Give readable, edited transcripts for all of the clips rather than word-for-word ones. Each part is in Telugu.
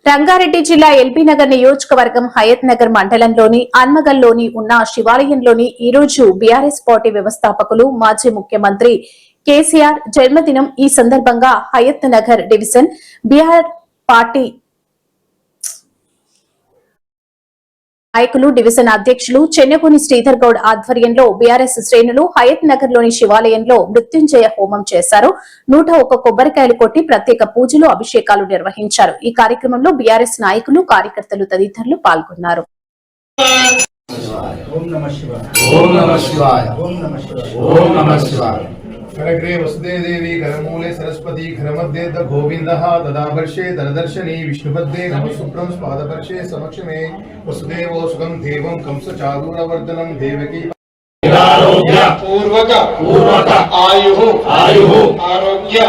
రంగారెడ్డి జిల్లా ఎల్బీనగర్ నియోజకవర్గం హయత్ నగర్ మండలంలోని అన్మగల్లోని ఉన్న శివాలయంలోని ఈ రోజు బీఆర్ఎస్ పార్టీ వ్యవస్థాపకులు మాజీ ముఖ్యమంత్రి కేసీఆర్ జన్మదినం. ఈ సందర్భంగా హయత్ నగర్ డివిజన్ బీఆర్ పార్టీ నాయకులు, డివిజన్ అధ్యక్షులు చెన్నగూని శ్రీధర్ గౌడ్ ఆధ్వర్యంలో బీఆర్ఎస్ శ్రేణులు హయత్ నగర్ లోని శివాలయంలో మృత్యుంజయ హోమం చేశారు. 101 కొబ్బరికాయలు కొట్టి ప్రత్యేక పూజలు, అభిషేకాలు నిర్వహించారు. ఈ కార్యక్రమంలో బీఆర్ఎస్ నాయకులు, కార్యకర్తలు తదితరులు పాల్గొన్నారు. करग्रे वसुदे देवी करमूले सरस्वती घरमध्ये गोविंदः तदावर्षे दरदर्शनी विष्णुपद्मे नमः सुप्रं पादपर्शे समक्षमे वसुदेवो सुगं देवं कंसचादूरवर्धनं देवकी पूर्वक आयुः आरोग्य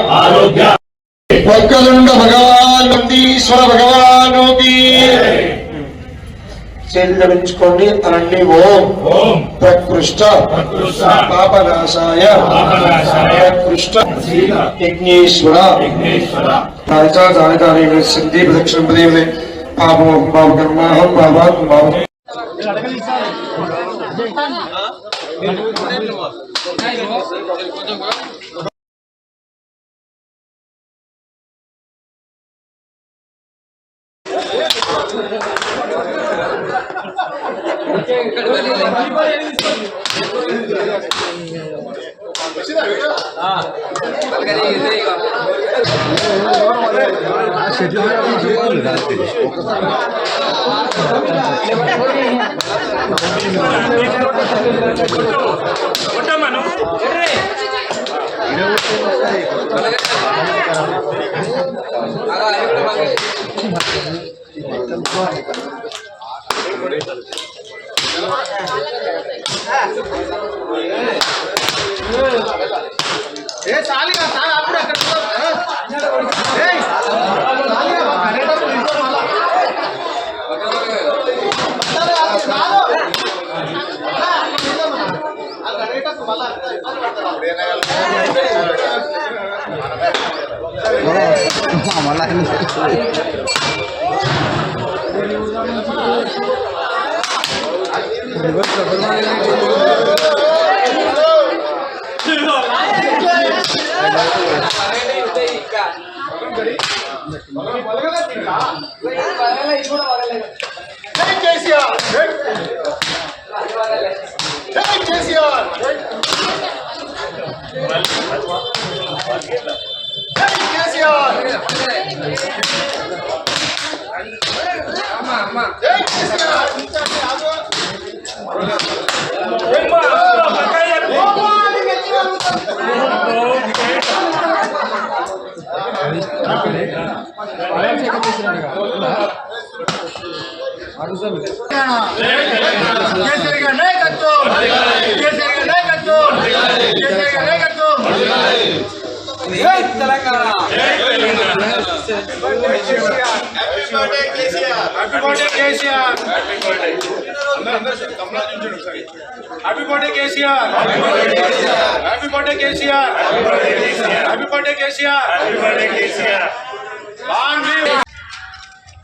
वक्रतुंड भगवान నందీశ్వర भगवानों की చెల్లవించుకోండి అనండి. ఓం ప్రకృష్ట పాపనాశాయ ప్రకృష్ట యజ్ఞేశ్వర సిద్ధి ప్రదక్షిణ పదే పాపం పాపకర్మాహం పాపాత్మ పాపం.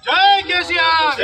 जय केसीआर।